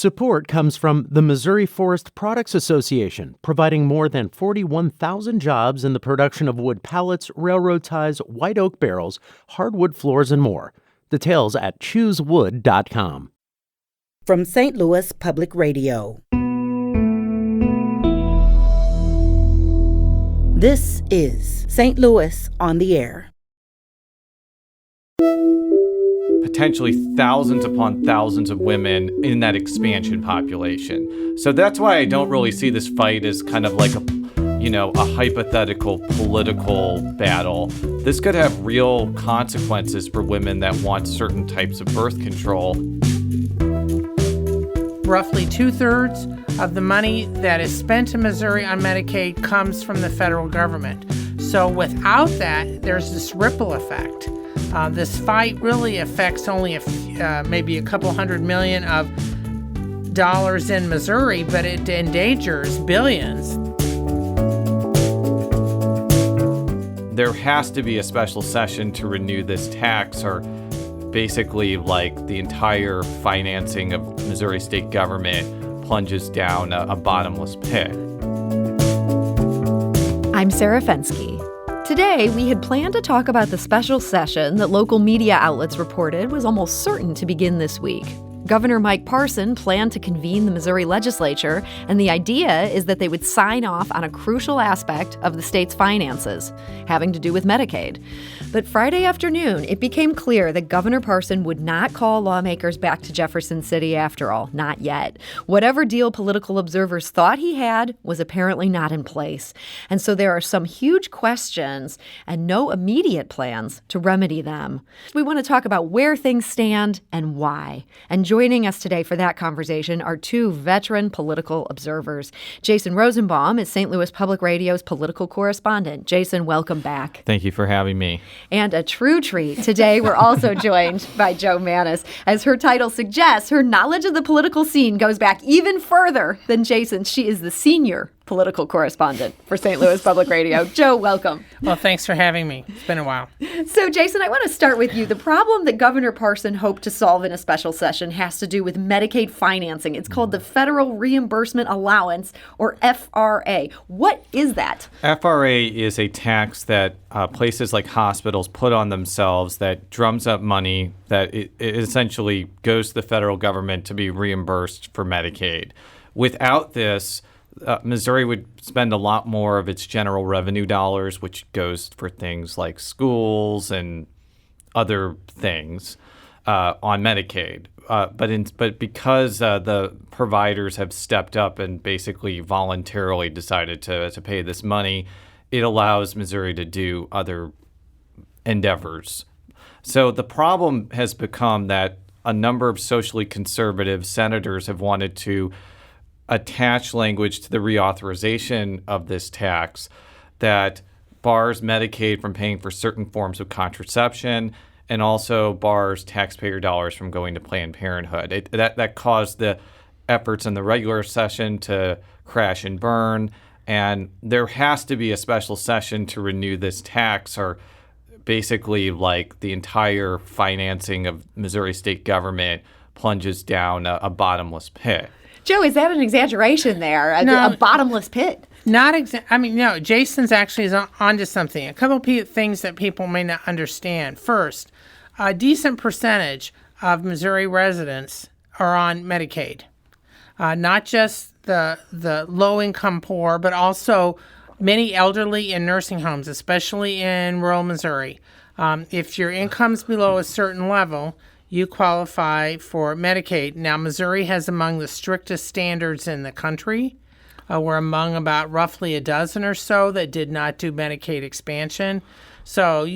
Support comes from the Missouri Forest Products Association, providing more than 41,000 jobs in the production of wood pallets, railroad ties, white oak barrels, hardwood floors, and more. Details at choosewood.com. From St. Louis Public Radio. This is St. Louis on the Air. Potentially thousands upon thousands of women in that expansion population. So that's why I don't really see this fight as kind of like a hypothetical political battle. This could have real consequences for women that want certain types of birth control. Roughly 2/3 of the money that is spent in Missouri on Medicaid comes from the federal government. So without that, there's this ripple effect. This fight really affects only maybe a couple $100 million of dollars in Missouri, but it endangers billions. There has to be a special session to renew this tax, or basically like the entire financing of Missouri state government plunges down a bottomless pit. I'm Sarah Fensky. Today, we had planned to talk about the special session that local media outlets reported was almost certain to begin this week. Governor Mike Parson planned to convene the Missouri legislature, and the idea is that they would sign off on a crucial aspect of the state's finances, having to do with Medicaid. But Friday afternoon, it became clear that Governor Parson would not call lawmakers back to Jefferson City after all, not yet. Whatever deal political observers thought he had was apparently not in place. And so there are some huge questions and no immediate plans to remedy them. We want to talk about where things stand and why. And joining us today for that conversation are two veteran political observers. Jason Rosenbaum is St. Louis Public Radio's political correspondent. Jason, welcome back. Thank you for having me. And a true treat. Today, we're also joined by Jo Mannies. As her title suggests, her knowledge of the political scene goes back even further than Jason's. She is the senior political correspondent for St. Louis Public Radio. Jo, welcome. Well, thanks for having me. It's been a while. So, Jason, I want to start with you. The problem that Governor Parson hoped to solve in a special session has to do with Medicaid financing. It's called the Federal Reimbursement Allowance, or FRA. What is that? FRA is a tax that places like hospitals put on themselves that drums up money that it essentially goes to the federal government to be reimbursed for Medicaid. Without this, Missouri would spend a lot more of its general revenue dollars, which goes for things like schools and other things, on Medicaid. But because the providers have stepped up and basically voluntarily decided to pay this money, it allows Missouri to do other endeavors. So the problem has become that a number of socially conservative senators have wanted to attach language to the reauthorization of this tax that bars Medicaid from paying for certain forms of contraception and also bars taxpayer dollars from going to Planned Parenthood. That caused the efforts in the regular session to crash and burn, and there has to be a special session to renew this tax, or basically like the entire financing of Missouri state government plunges down a bottomless pit. Jo, is that an exaggeration there? No, a bottomless pit? No, Jason's actually is onto something. A couple of things that people may not understand. First, a decent percentage of Missouri residents are on Medicaid. Not just the low-income poor, but also many elderly in nursing homes, especially in rural Missouri. If your income's below a certain level, you qualify for Medicaid. Now, Missouri has among the strictest standards in the country. We're among about roughly a dozen or so that did not do Medicaid expansion. So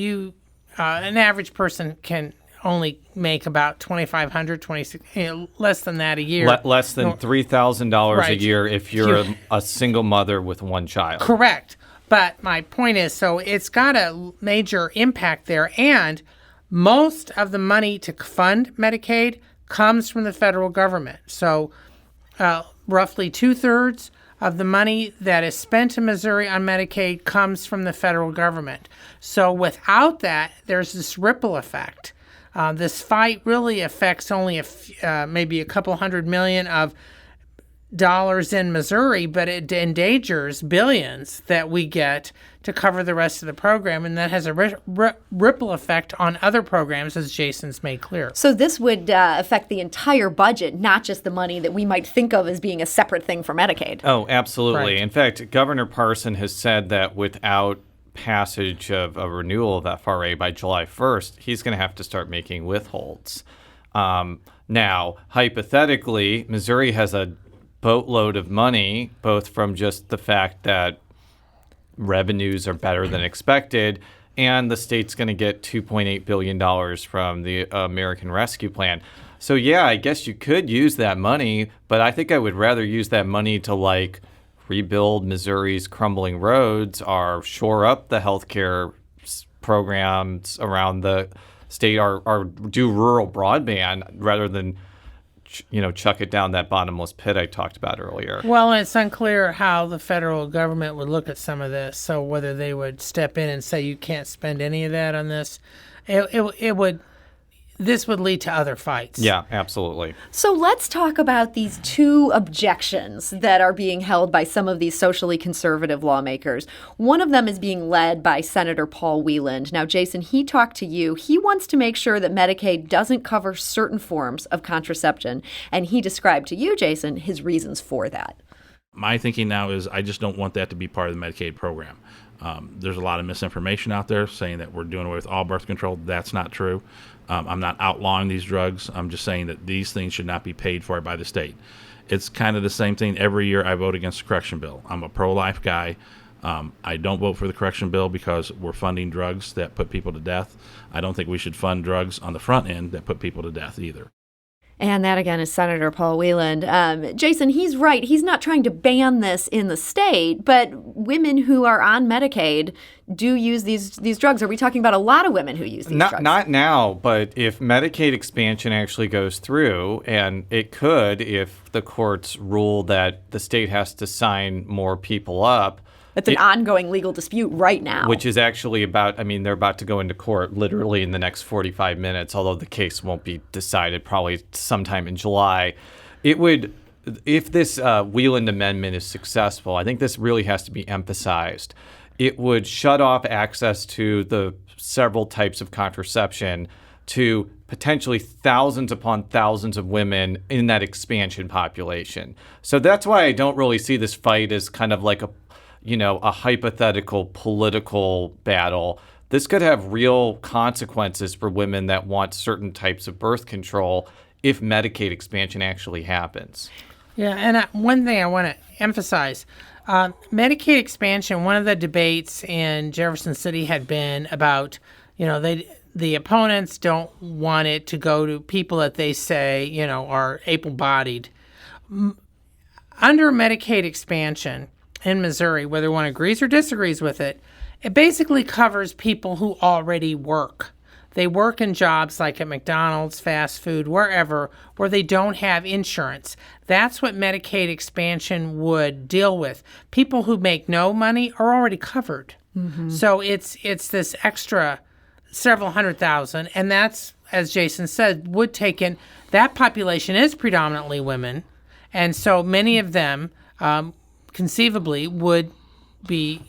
an average person can only make about $2,500, less than that a year. Less than $3,000 right. a year if you're a single mother with one child. Correct. But my point is, so it's got a major impact there, and most of the money to fund Medicaid comes from the federal government. So roughly 2/3 of the money that is spent in Missouri on Medicaid comes from the federal government. So without that, there's this ripple effect. This fight really affects only maybe a couple $100 million of dollars in Missouri, but it endangers billions that we get to cover the rest of the program, and that has a ripple effect on other programs, as Jason's made clear. So this would affect the entire budget, not just the money that we might think of as being a separate thing for Medicaid. Oh, absolutely. Right. In fact, Governor Parson has said that without passage of a renewal of FRA by July 1st, he's going to have to start making withholds. Now, hypothetically, Missouri has a boatload of money, both from just the fact that revenues are better than expected, and the state's going to get $2.8 billion from the American Rescue Plan. So, yeah, I guess you could use that money, but I think I would rather use that money to, rebuild Missouri's crumbling roads or shore up the healthcare programs around the state or do rural broadband rather than chuck it down that bottomless pit I talked about earlier. Well, it's unclear how the federal government would look at some of this. So whether they would step in and say you can't spend any of that on this, this would lead to other fights. Yeah, absolutely. So let's talk about these two objections that are being held by some of these socially conservative lawmakers. One of them is being led by Senator Paul Wieland. Now, Jason, he talked to you. He wants to make sure that Medicaid doesn't cover certain forms of contraception, and he described to you, Jason, his reasons for that. My thinking now is I just don't want that to be part of the Medicaid program. There's a lot of misinformation out there saying that we're doing away with all birth control. That's not true. I'm not outlawing these drugs. I'm just saying that these things should not be paid for by the state. It's kind of the same thing. Every year I vote against the correction bill. I'm a pro-life guy. I don't vote for the correction bill because we're funding drugs that put people to death. I don't think we should fund drugs on the front end that put people to death either. And that, again, is Senator Paul Wieland. Jason, he's right. He's not trying to ban this in the state, but women who are on Medicaid do use these drugs. Are we talking about a lot of women who use these drugs? Not now, but if Medicaid expansion actually goes through, and it could if the courts rule that the state has to sign more people up. It's an ongoing legal dispute right now. Which is actually they're about to go into court literally in the next 45 minutes, although the case won't be decided probably sometime in July. If this Wieland amendment is successful, I think this really has to be emphasized. It would shut off access to the several types of contraception to potentially thousands upon thousands of women in that expansion population. So that's why I don't really see this fight as kind of like a hypothetical political battle. This could have real consequences for women that want certain types of birth control if Medicaid expansion actually happens. Yeah, and one thing I want to emphasize, Medicaid expansion, one of the debates in Jefferson City had been about, the opponents don't want it to go to people that they say, are able-bodied. Under Medicaid expansion in Missouri, whether one agrees or disagrees with it, it basically covers people who already work. They work in jobs like at McDonald's, fast food, wherever, where they don't have insurance. That's what Medicaid expansion would deal with. People who make no money are already covered. Mm-hmm. So it's this extra several hundred thousand, and that's, as Jason said, would take in, that population is predominantly women, and so many of them conceivably would be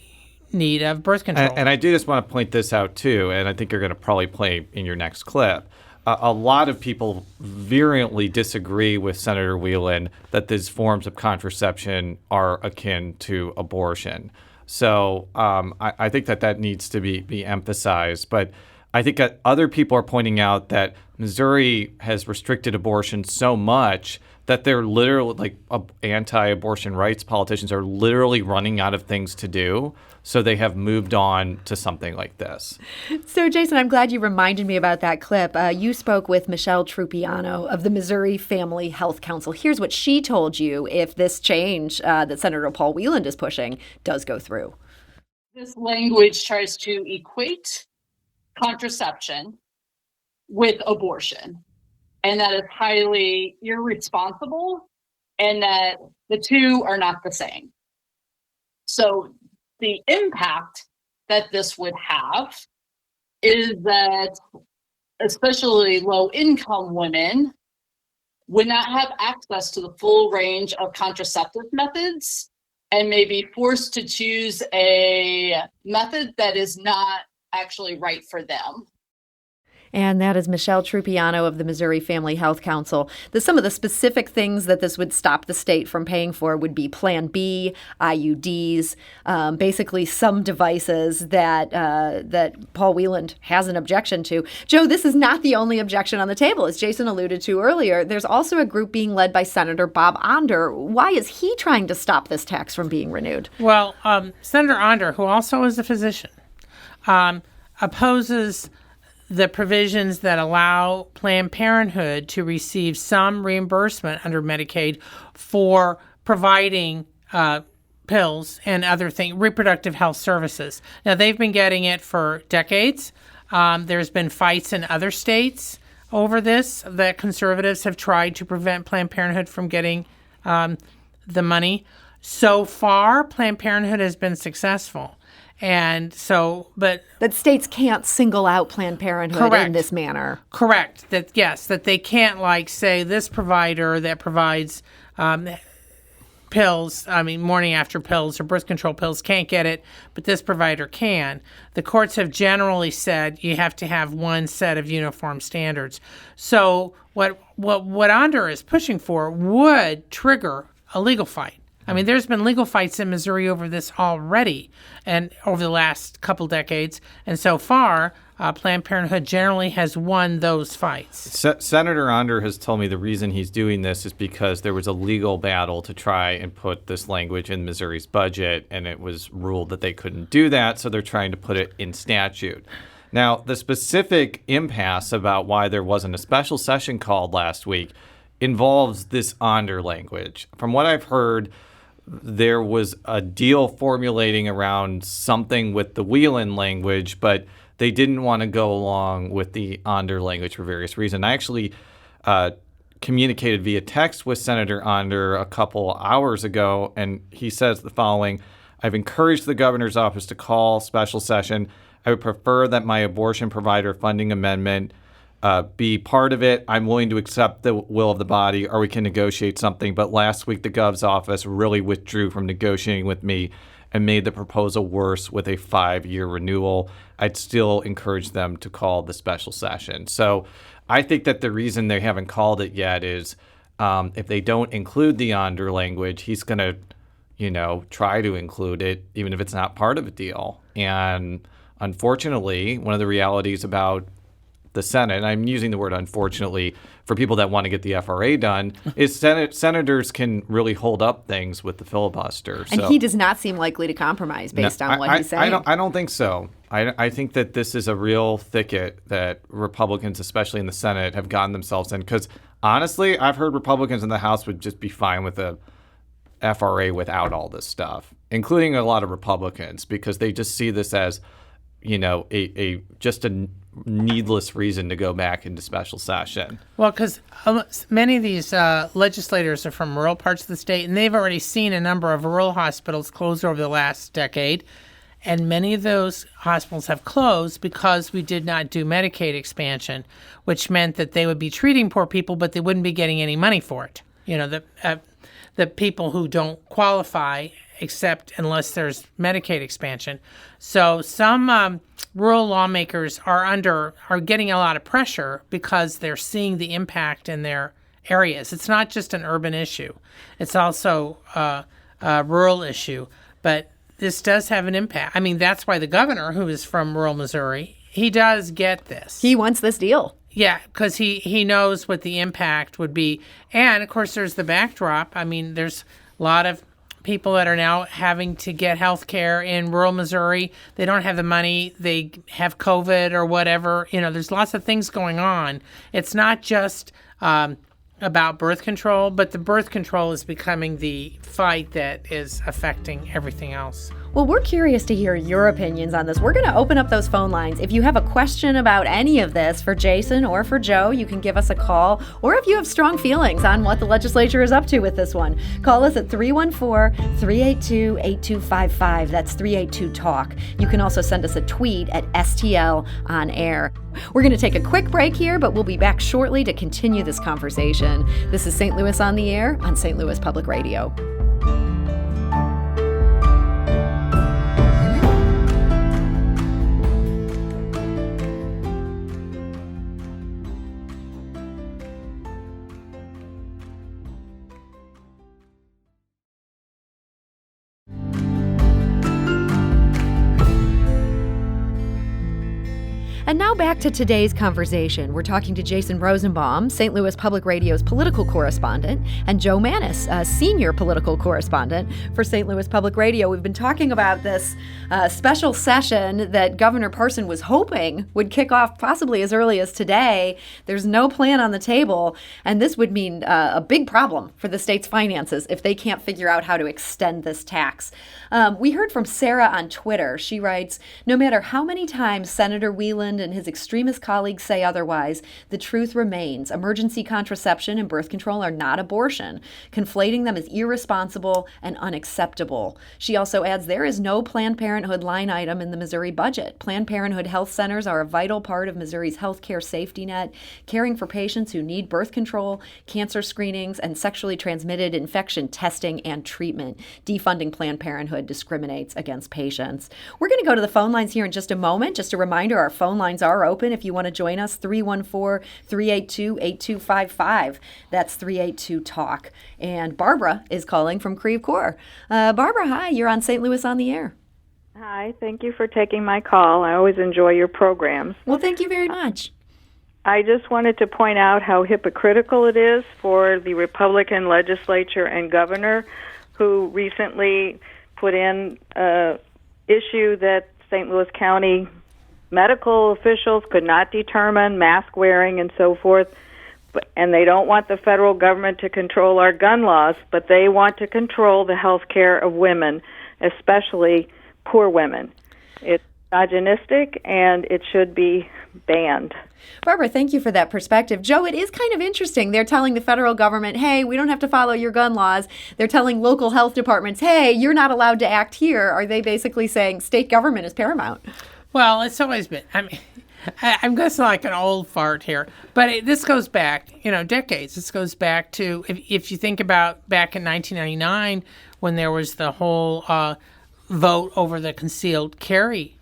need of birth control. And I do just want to point this out too, and I think you're going to probably play in your next clip. A lot of people virulently disagree with Senator Wieland that these forms of contraception are akin to abortion. So I think that needs to be emphasized. But I think that other people are pointing out that Missouri has restricted abortion so much that they're literally, anti-abortion rights politicians are literally running out of things to do. So they have moved on to something like this. So, Jason, I'm glad you reminded me about that clip. You spoke with Michelle Trupiano of the Missouri Family Health Council. Here's what she told you if this change that Senator Paul Wieland is pushing does go through. This language tries to equate contraception with abortion, and that is highly irresponsible, and that the two are not the same. So the impact that this would have is that especially low income women, would not have access to the full range of contraceptive methods and may be forced to choose a method that is not actually right for them. And that is Michelle Trupiano of the Missouri Family Health Council. Some of the specific things that this would stop the state from paying for would be Plan B, IUDs, basically some devices that Paul Wieland has an objection to. Joe, this is not the only objection on the table. As Jason alluded to earlier, there's also a group being led by Senator Bob Onder. Why is he trying to stop this tax from being renewed? Well, Senator Onder, who also is a physician, opposes the provisions that allow Planned Parenthood to receive some reimbursement under Medicaid for providing pills and other things, reproductive health services. Now, they've been getting it for decades. There's been fights in other states over this that conservatives have tried to prevent Planned Parenthood from getting the money. So far, Planned Parenthood has been successful. And so, but states can't single out Planned Parenthood in this manner. Correct. That they can't, like, say this provider that provides pills, morning after pills or birth control pills can't get it, but this provider can. The courts have generally said you have to have one set of uniform standards. So what Onder is pushing for would trigger a legal fight. There's been legal fights in Missouri over this already and over the last couple decades. And so far, Planned Parenthood generally has won those fights. Senator Onder has told me the reason he's doing this is because there was a legal battle to try and put this language in Missouri's budget, and it was ruled that they couldn't do that, so they're trying to put it in statute. Now, the specific impasse about why there wasn't a special session called last week involves this Onder language. From what I've heard, there was a deal formulating around something with the Wieland language, but they didn't want to go along with the Onder language for various reasons. I actually communicated via text with Senator Onder a couple hours ago, and he says the following: I've encouraged the governor's office to call special session. I would prefer that my abortion provider funding amendment be part of it. I'm willing to accept the will of the body, or we can negotiate something. But last week, the gov's office really withdrew from negotiating with me and made the proposal worse with a 5-year renewal. I'd still encourage them to call the special session. So I think that the reason they haven't called it yet is if they don't include the Onder language, he's going to, try to include it, even if it's not part of a deal. And unfortunately, one of the realities about the Senate, and I'm using the word unfortunately for people that want to get the FRA done, is senators can really hold up things with the filibuster. And he does not seem likely to compromise based on what he's saying. I don't think so. I think that this is a real thicket that Republicans, especially in the Senate, have gotten themselves in. Because honestly, I've heard Republicans in the House would just be fine with the FRA without all this stuff, including a lot of Republicans, because they just see this as, just a needless reason to go back into special session. Well, because many of these legislators are from rural parts of the state, and they've already seen a number of rural hospitals close over the last decade. And many of those hospitals have closed because we did not do Medicaid expansion, which meant that they would be treating poor people, but they wouldn't be getting any money for it. The people who don't qualify, except unless there's Medicaid expansion. So some rural lawmakers are getting a lot of pressure because they're seeing the impact in their areas. It's not just an urban issue. It's also a rural issue. But this does have an impact. That's why the governor, who is from rural Missouri, he does get this. He wants this deal. Yeah, because he knows what the impact would be. And, of course, there's the backdrop. There's a lot of people that are now having to get health care in rural Missouri. They don't have the money. They have COVID or whatever. There's lots of things going on. It's not just about birth control, but the birth control is becoming the fight that is affecting everything else. Well, we're curious to hear your opinions on this. We're going to open up those phone lines. If you have a question about any of this for Jason or for Joe, you can give us a call. Or if you have strong feelings on what the legislature is up to with this one, call us at 314-382-8255. That's 382-TALK. You can also send us a tweet at STL on air. We're going to take a quick break here, but we'll be back shortly to continue this conversation. This is St. Louis on the Air on St. Louis Public Radio. And now back to today's conversation. We're talking to Jason Rosenbaum, St. Louis Public Radio's political correspondent, and Joe Mannies, a senior political correspondent for St. Louis Public Radio. We've been talking about this special session that Governor Parson was hoping would kick off possibly as early as today. There's no plan on the table, and this would mean a big problem for the state's finances if they can't figure out how to extend this tax. We heard from Sarah on Twitter. She writes, "No matter how many times Senator Wieland and his extremist colleagues say otherwise, the truth remains. Emergency contraception and birth control are not abortion. Conflating them is irresponsible and unacceptable." She also adds, "There is no Planned Parenthood line item in the Missouri budget. Planned Parenthood health centers are a vital part of Missouri's health care safety net, caring for patients who need birth control, cancer screenings, and sexually transmitted infection testing and treatment. Defunding Planned Parenthood discriminates against patients." We're going to go to the phone lines here in just a moment. Just a reminder, our phone lines are open if you want to join us, 314-382-8255. That's 382-TALK. And Barbara is calling from Creve Coeur. Barbara, hi, you're on St. Louis on the Air. Hi, thank you for taking my call. I always enjoy your programs. Well, thank you very much. I just wanted to point out how hypocritical it is for the Republican legislature and governor who recently put in an issue that St. Louis County medical officials could not determine mask wearing and so forth, and they don't want the federal government to control our gun laws, but they want to control the health care of women, especially poor women. It's misogynistic, and it should be banned. Barbara, thank you for that perspective. Joe, it is kind of interesting. They're telling the federal government, hey, we don't have to follow your gun laws. They're telling local health departments, hey, you're not allowed to act here. Are they basically saying state government is paramount? Well, it's always been. I mean, I'm going to sound like an old fart here, but this goes back, decades. This goes back to, if you think about back in 1999 when there was the whole vote over the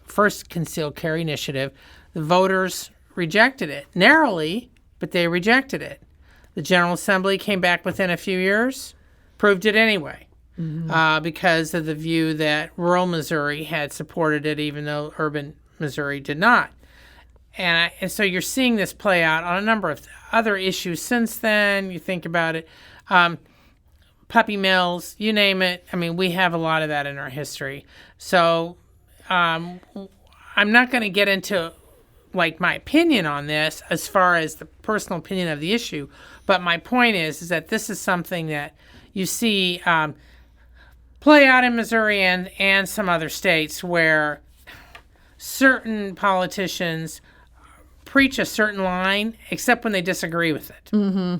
first concealed carry initiative, the voters rejected it narrowly, but they rejected it. The General Assembly came back within a few years, proved it anyway. Because of the view that rural Missouri had supported it, even though urban Missouri did not. And so you're seeing this play out on a number of other issues since then. You think about it, puppy mills, you name it. I mean, we have a lot of that in our history. So I'm not going to get into my opinion on this as far as the personal opinion of the issue. But my point is that this is something that you see play out in Missouri and some other states where certain politicians preach a certain line, except when they disagree with it. Mm-hmm.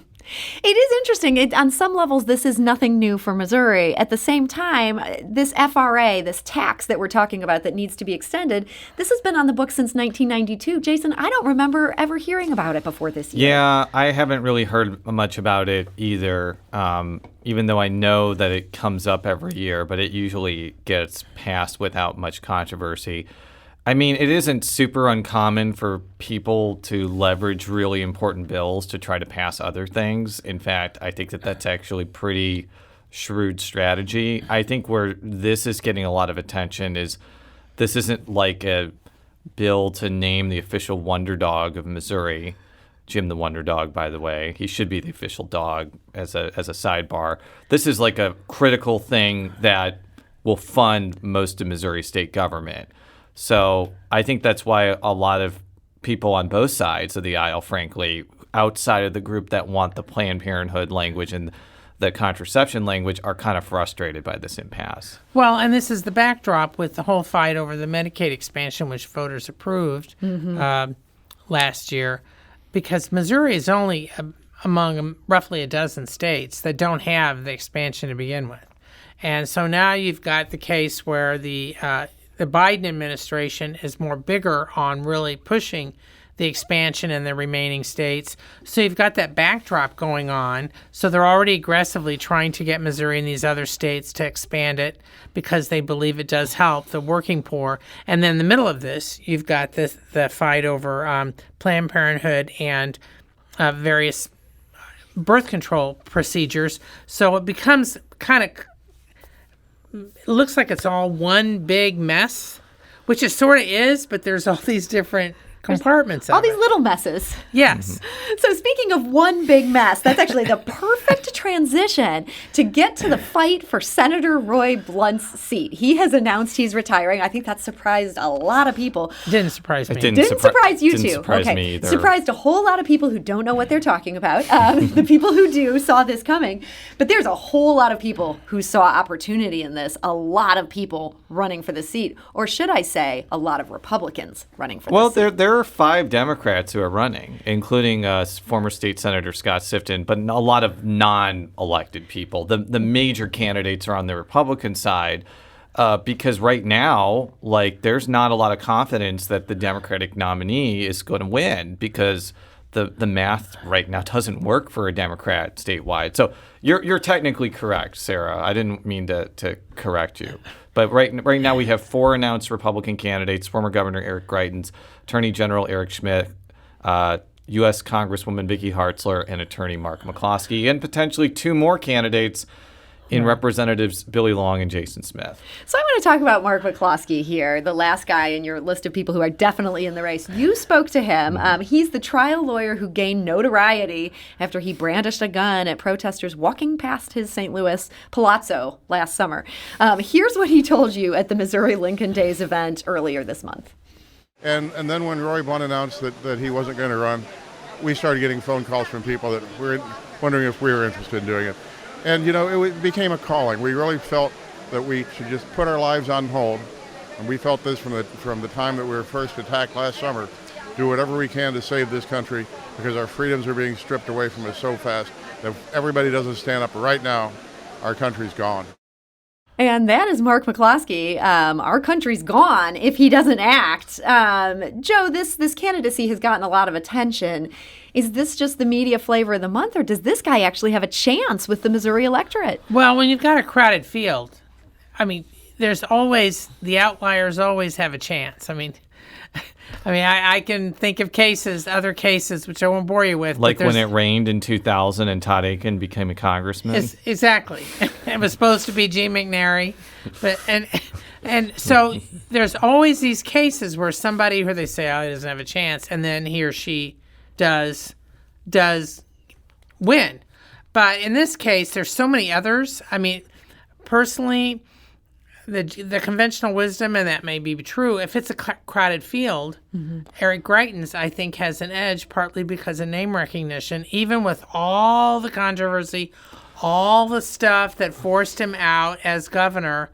It is interesting. On some levels, this is nothing new for Missouri. At the same time, this FRA, this tax that we're talking about that needs to be extended, this has been on the books since 1992. Jason, I don't remember ever hearing about it before this year. Yeah, I haven't really heard much about it either, even though I know that it comes up every year, but it usually gets passed without much controversy. I mean, it isn't super uncommon for people to leverage really important bills to try to pass other things. In fact, I think that that's actually pretty shrewd strategy. I think where this is getting a lot of attention is this isn't like a bill to name the official wonder dog of Missouri. Jim the Wonder Dog, by the way. He should be the official dog as a sidebar. This is like a critical thing that will fund most of Missouri state government. So I think that's why a lot of people on both sides of the aisle, frankly, outside of the group that want the Planned Parenthood language and the contraception language are kind of frustrated by this impasse. Well, and this is the backdrop with the whole fight over the Medicaid expansion, which voters approved last year, because Missouri is only among roughly a dozen states that don't have the expansion to begin with. And so now you've got the case where the Biden administration is more bigger on really pushing the expansion in the remaining states. So you've got that backdrop going on. So they're already aggressively trying to get Missouri and these other states to expand it because they believe it does help the working poor. And then in the middle of this, you've got the fight over Planned Parenthood and various birth control procedures. So it becomes kind of, it looks like it's all one big mess, which it sort of is, but there's all these different compartments all of these it. little messes. Yes. So speaking of one big mess, that's actually the perfect transition to get to the fight for Senator Roy Blunt's seat. He has announced he's retiring. I think that surprised a lot of people. Didn't surprise me. It Didn't surprise you didn't too. surprise Okay. me either. Surprised a whole lot of people who don't know what they're talking about. The people who do saw this coming. But there's a whole lot of people who saw opportunity in this. A lot of people running for the seat. Or should I say, a lot of Republicans running for Well, the seat. there are 5 Democrats who are running, including former state senator Scott Sifton, but a lot of non-elected people. The major candidates are on the Republican side because right now, like, there's not a lot of confidence that the Democratic nominee is going to win because the math right now doesn't work for a Democrat statewide. So you're technically correct, Sarah. I didn't mean to correct you. But right now we have 4 announced Republican candidates: former Governor Eric Greitens, Attorney General Eric Schmidt, U.S. Congresswoman Vicky Hartzler, and Attorney Mark McCloskey, and potentially 2 more candidates in Representatives Billy Long and Jason Smith. So I want to talk about Mark McCloskey here, the last guy in your list of people who are definitely in the race. You spoke to him. He's the trial lawyer who gained notoriety after he brandished a gun at protesters walking past his St. Louis palazzo last summer. Here's what he told you at the Missouri Lincoln Days event earlier this month. And then when Roy Blunt announced that he wasn't going to run, we started getting phone calls from people that were wondering if we were interested in doing it. And, you know, it became a calling. We really felt that we should just put our lives on hold. And we felt this from the time that we were first attacked last summer. Do whatever we can to save this country because our freedoms are being stripped away from us so fast that if everybody doesn't stand up right now, our country's gone. And that is Mark McCloskey. Our country's gone if he doesn't act. Joe, this candidacy has gotten a lot of attention. Is this just the media flavor of the month, or does this guy actually have a chance with the Missouri electorate? Well, when you've got a crowded field, I mean, there's always, the outliers always have a chance. I can think of other cases, which I won't bore you with. Like when it rained in 2000 and Todd Akin became a congressman? Exactly. It was supposed to be G. McNary. And so there's always these cases where somebody who they say, he doesn't have a chance, and then he or she does win. But in this case, there's so many others. I mean, personally, the conventional wisdom, and that may be true, if it's a crowded field, Eric Greitens, I think, has an edge, partly because of name recognition, even with all the controversy, all the stuff that forced him out as governor.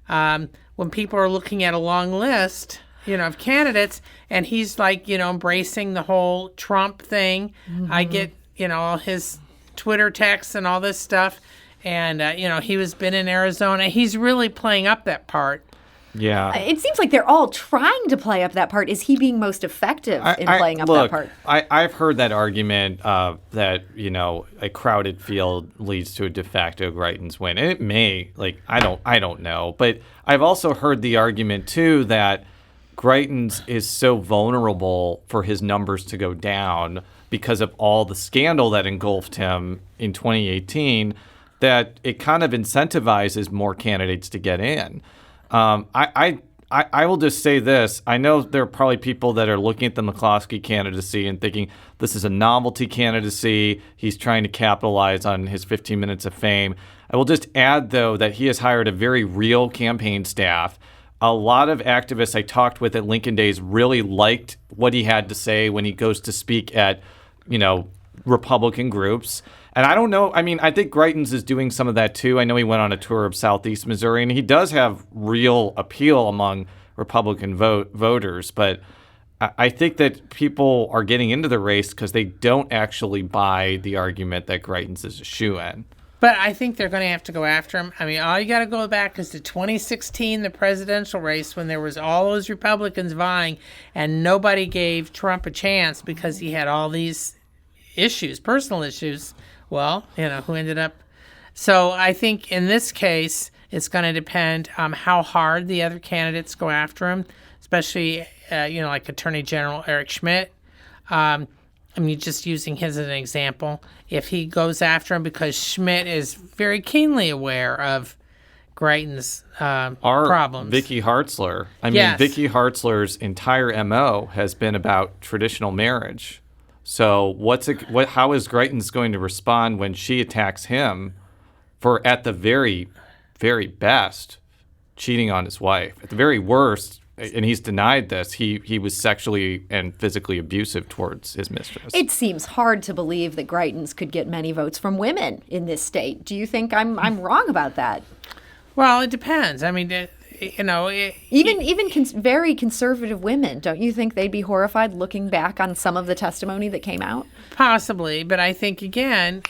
When people are looking at a long list, of candidates, and he's like, embracing the whole Trump thing. I get, all his Twitter texts and all this stuff. And, he was been in Arizona. He's really playing up that part. Yeah. It seems like they're all trying to play up that part. Is he being most effective in playing up that part? I've heard that argument that, a crowded field leads to a de facto Greitens win. And it may, I don't know. But I've also heard the argument, too, that Greitens is so vulnerable for his numbers to go down because of all the scandal that engulfed him in 2018 that it kind of incentivizes more candidates to get in. I will just say this. I know there are probably people that are looking at the McCloskey candidacy and thinking this is a novelty candidacy. He's trying to capitalize on his 15 minutes of fame. I will just add, though, that he has hired a very real campaign staff. A lot of activists I talked with at Lincoln Days really liked what he had to say when he goes to speak at, Republican groups. And I don't know. I mean, I think Greitens is doing some of that too. I know he went on a tour of Southeast Missouri, and he does have real appeal among Republican voters. But I think that people are getting into the race because they don't actually buy the argument that Greitens is a shoo-in. But I think they're going to have to go after him. I mean, all you got to go back is to 2016, the presidential race, when there was all those Republicans vying, and nobody gave Trump a chance because he had all these issues, personal issues. Well, who ended up. So I think in this case, it's going to depend how hard the other candidates go after him, especially, like Attorney General Eric Schmidt. Just using his as an example. If he goes after him because Schmidt is very keenly aware of Greitens' problems. Vicky Hartzler. Yes. Vicky Hartzler's entire MO has been about traditional marriage. So how is Greitens going to respond when she attacks him for, at the very, very best, cheating on his wife? At the very worst, and he's denied this, he was sexually and physically abusive towards his mistress. It seems hard to believe that Greitens could get many votes from women in this state. Do you think I'm wrong about that? Well, it depends. I mean, very conservative women, don't you think they'd be horrified looking back on some of the testimony that came out? Possibly, but I think again,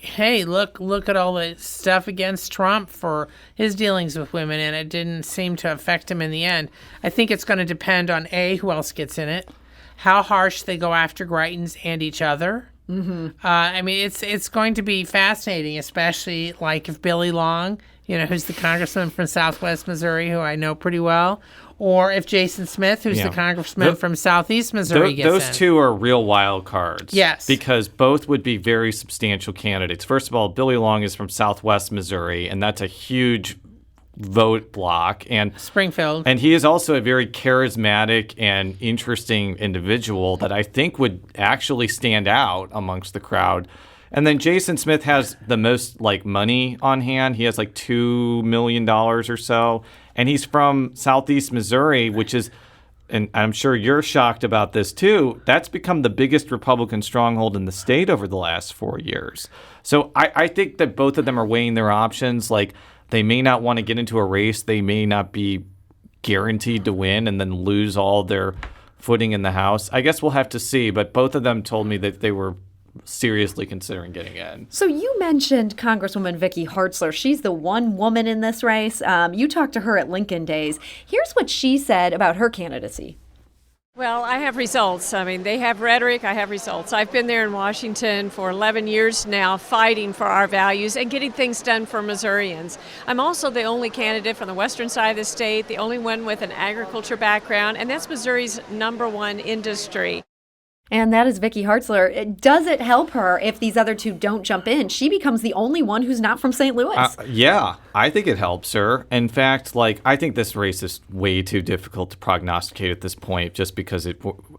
hey, look at all the stuff against Trump for his dealings with women, and it didn't seem to affect him in the end. I think it's going to depend on who else gets in it, how harsh they go after Greitens and each other. Mm-hmm. It's going to be fascinating, especially like if Billy Long, who's the congressman from Southwest Missouri, who I know pretty well, or if Jason Smith, who's the congressman from Southeast Missouri, gets in. Those two are real wild cards. Yes. Because both would be very substantial candidates. First of all, Billy Long is from Southwest Missouri, and that's a huge vote block. And Springfield. And he is also a very charismatic and interesting individual that I think would actually stand out amongst the crowd. And then Jason Smith has the most money on hand. He has $2 million or so. And he's from Southeast Missouri, which is, and I'm sure you're shocked about this too, that's become the biggest Republican stronghold in the state over the last 4 years. So I think that both of them are weighing their options. They may not want to get into a race. They may not be guaranteed to win and then lose all their footing in the House. I guess we'll have to see. But both of them told me that they were seriously considering getting in. So you mentioned Congresswoman Vicky Hartzler. She's the one woman in this race. You talked to her at Lincoln Days. Here's what she said about her candidacy. Well, I have results. They have rhetoric, I have results. I've been there in Washington for 11 years now, fighting for our values and getting things done for Missourians. I'm also the only candidate from the western side of the state, the only one with an agriculture background, and that's Missouri's #1 industry. And that is Vicky Hartzler. Does it help her if these other two don't jump in? She becomes the only one who's not from St. Louis. Yeah, I think it helps her. In fact, I think this race is way too difficult to prognosticate at this point just because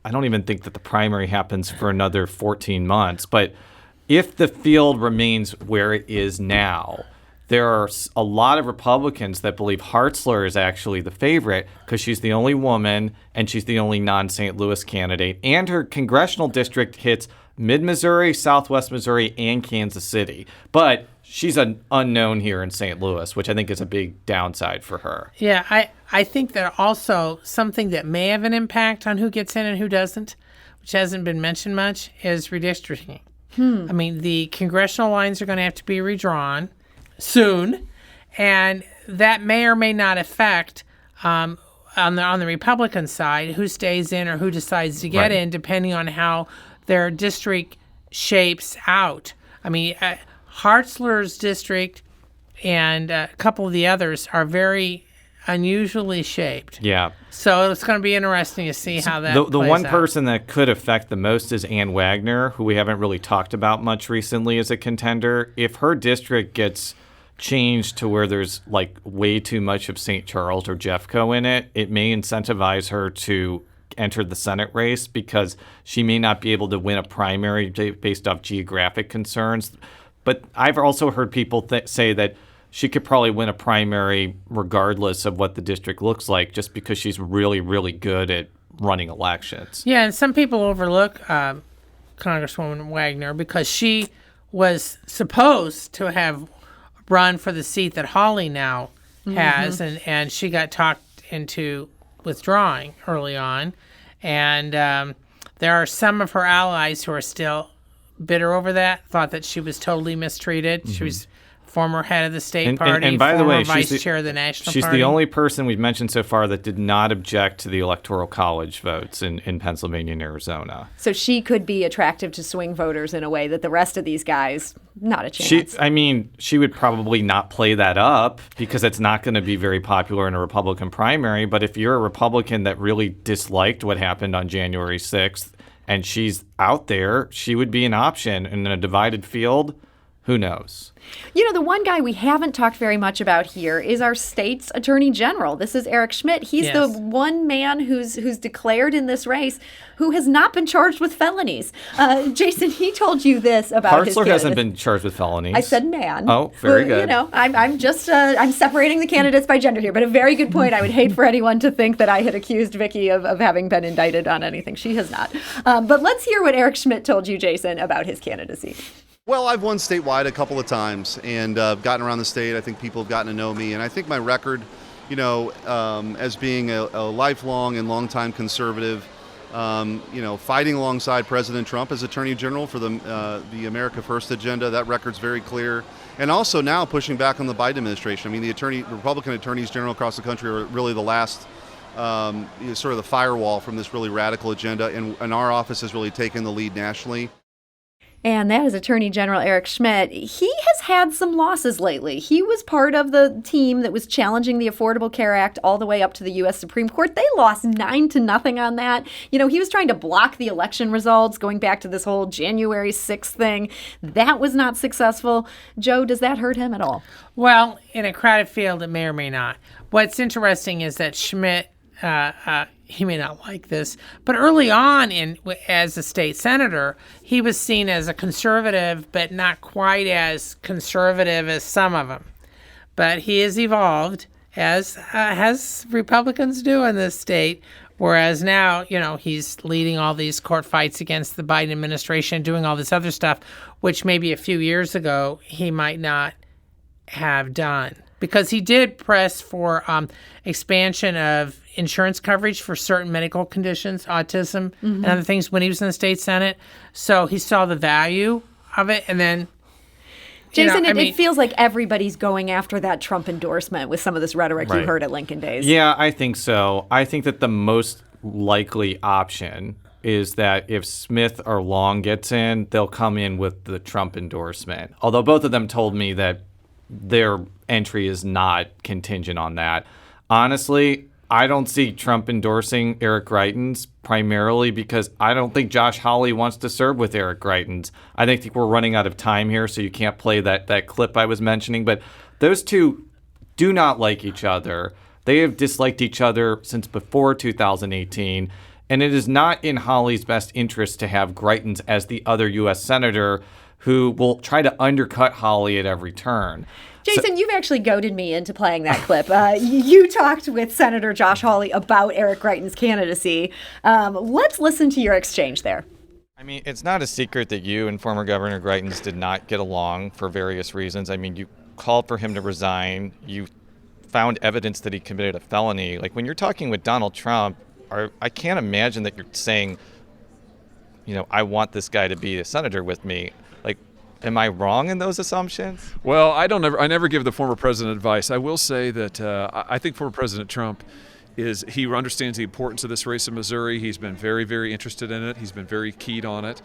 I don't even think that the primary happens for another 14 months. But if the field remains where it is now, there are a lot of Republicans that believe Hartzler is actually the favorite because she's the only woman and she's the only non-St. Louis candidate. And her congressional district hits mid-Missouri, southwest Missouri, and Kansas City. But she's an unknown here in St. Louis, which I think is a big downside for her. Yeah, I think that also something that may have an impact on who gets in and who doesn't, which hasn't been mentioned much, is redistricting. The congressional lines are going to have to be redrawn soon, and that may or may not affect on the Republican side who stays in or who decides to get in, depending on how their district shapes out. Hartzler's district and a couple of the others are very unusually shaped. Yeah. So it's going to be interesting to see how that the plays one out. person that could affect the most is Ann Wagner, who we haven't really talked about much recently as a contender. If her district gets changed to where there's way too much of St. Charles or Jeffco in it, it may incentivize her to enter the Senate race because she may not be able to win a primary based off geographic concerns. But I've also heard people say that she could probably win a primary regardless of what the district looks like just because she's really, really good at running elections. Yeah, and some people overlook Congresswoman Wagner because she was supposed to have run for the seat that Holly now has, and she got talked into withdrawing early on. And there are some of her allies who are still bitter over that, thought that she was totally mistreated. She was former head of the state party, and by the former way, vice chair of the national she's party. the only person we've mentioned so far that did not object to the Electoral College votes in Pennsylvania and Arizona. So she could be attractive to swing voters in a way that the rest of these guys, not a chance. She would probably not play that up because it's not going to be very popular in a Republican primary. But if you're a Republican that really disliked what happened on January 6th and she's out there, she would be an option. And in a divided field, who knows? You know, the one guy we haven't talked very much about here is our state's attorney general. This is Eric Schmidt. He's the one man who's declared in this race who has not been charged with felonies. Jason, he told you this about his Hartzler candidates. hasn't been charged with felonies. I said man. Oh, very good. You know, I'm just I'm separating the candidates by gender here, but a very good point. I would hate for anyone to think that I had accused Vicky of having been indicted on anything. She has not. But let's hear what Eric Schmidt told you, Jason, about his candidacy. Well, I've won statewide a couple of times and gotten around the state. I think people have gotten to know me. And I think my record, as being a lifelong and longtime conservative, fighting alongside President Trump as Attorney General for the America First agenda, that record's very clear. And also now pushing back on the Biden administration. I mean, the Republican attorneys general across the country are really the last sort of the firewall from this really radical agenda. And our office has really taken the lead nationally. And that is Attorney General Eric Schmidt. He has had some losses lately. He was part of the team that was challenging the Affordable Care Act all the way up to the U.S. Supreme Court. They lost 9-0 on that. You know, he was trying to block the election results, going back to this whole January 6th thing. That was not successful. Joe, does that hurt him at all? Well, in a crowded field, it may or may not. What's interesting is that Schmidt, he may not like this, but early on as a state senator, he was seen as a conservative, but not quite as conservative as some of them. But he has evolved, as Republicans do in this state, whereas now, he's leading all these court fights against the Biden administration, doing all this other stuff, which maybe a few years ago he might not have done. Because he did press for expansion of insurance coverage for certain medical conditions, autism, and other things when he was in the state Senate. So he saw the value of it. And then, Jason, it feels like everybody's going after that Trump endorsement with some of this rhetoric you heard at Lincoln Days. Yeah, I think so. I think that the most likely option is that if Smith or Long gets in, they'll come in with the Trump endorsement. Although both of them told me that their entry is not contingent on that. Honestly, I don't see Trump endorsing Eric Greitens primarily because I don't think Josh Hawley wants to serve with Eric Greitens. I think we're running out of time here, so you can't play that clip I was mentioning. But those two do not like each other. They have disliked each other since before 2018, and it is not in Hawley's best interest to have Greitens as the other U.S. senator who will try to undercut Hawley at every turn. Jason, you've actually goaded me into playing that clip. You talked with Senator Josh Hawley about Eric Greitens' candidacy. Let's listen to your exchange there. I mean, it's not a secret that you and former Governor Greitens did not get along for various reasons. I mean, you called for him to resign. You found evidence that he committed a felony. Like, when you're talking with Donald Trump, I can't imagine that you're saying, I want this guy to be a senator with me. Like, am I wrong in those assumptions? Well, I never give the former president advice. I will say that I think former President Trump he understands the importance of this race in Missouri. He's been very, very interested in it. He's been very keyed on it.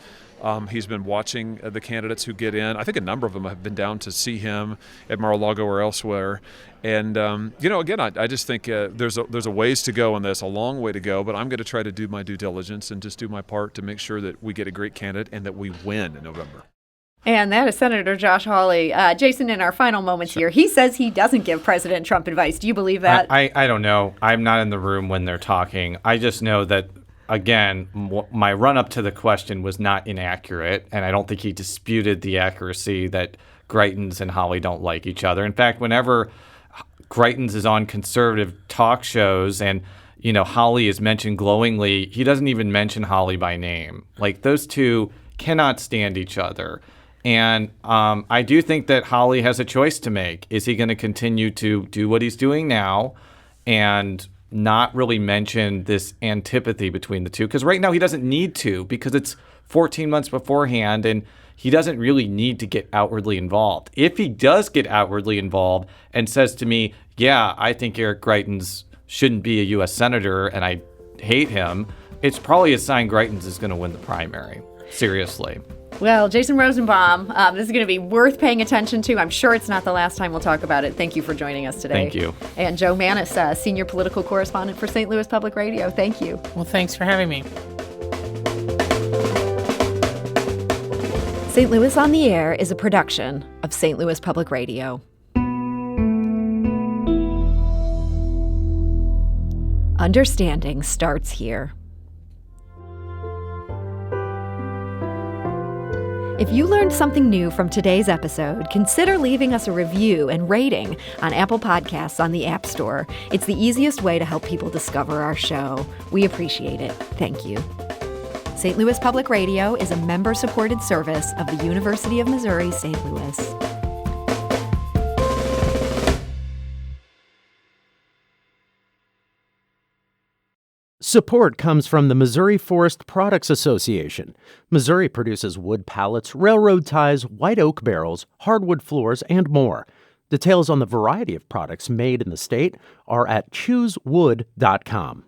He's been watching the candidates who get in. I think a number of them have been down to see him at Mar-a-Lago or elsewhere. And, again, I just think there's a ways to go on this, a long way to go, but I'm going to try to do my due diligence and just do my part to make sure that we get a great candidate and that we win in November. And that is Senator Josh Hawley. Jason, in our final moments here, he says he doesn't give President Trump advice. Do you believe that? I don't know. I'm not in the room when they're talking. I just know that, again, my run-up to the question was not inaccurate, and I don't think he disputed the accuracy that Greitens and Hawley don't like each other. In fact, whenever Greitens is on conservative talk shows and Hawley is mentioned glowingly, he doesn't even mention Hawley by name. Like, those two cannot stand each other. And I do think that Hawley has a choice to make. Is he going to continue to do what he's doing now and not really mention this antipathy between the two? Because right now he doesn't need to, because it's 14 months beforehand and he doesn't really need to get outwardly involved. If he does get outwardly involved and says to me, yeah, I think Eric Greitens shouldn't be a U.S. senator and I hate him, it's probably a sign Greitens is going to win the primary. Seriously. Well, Jason Rosenbaum, this is going to be worth paying attention to. I'm sure it's not the last time we'll talk about it. Thank you for joining us today. Thank you. And Joe Mannies, senior political correspondent for St. Louis Public Radio. Thank you. Well, thanks for having me. St. Louis on the Air is a production of St. Louis Public Radio. Understanding starts here. If you learned something new from today's episode, consider leaving us a review and rating on Apple Podcasts on the App Store. It's the easiest way to help people discover our show. We appreciate it. Thank you. St. Louis Public Radio is a member-supported service of the University of Missouri, St. Louis. Support comes from the Missouri Forest Products Association. Missouri produces wood pallets, railroad ties, white oak barrels, hardwood floors, and more. Details on the variety of products made in the state are at choosewood.com.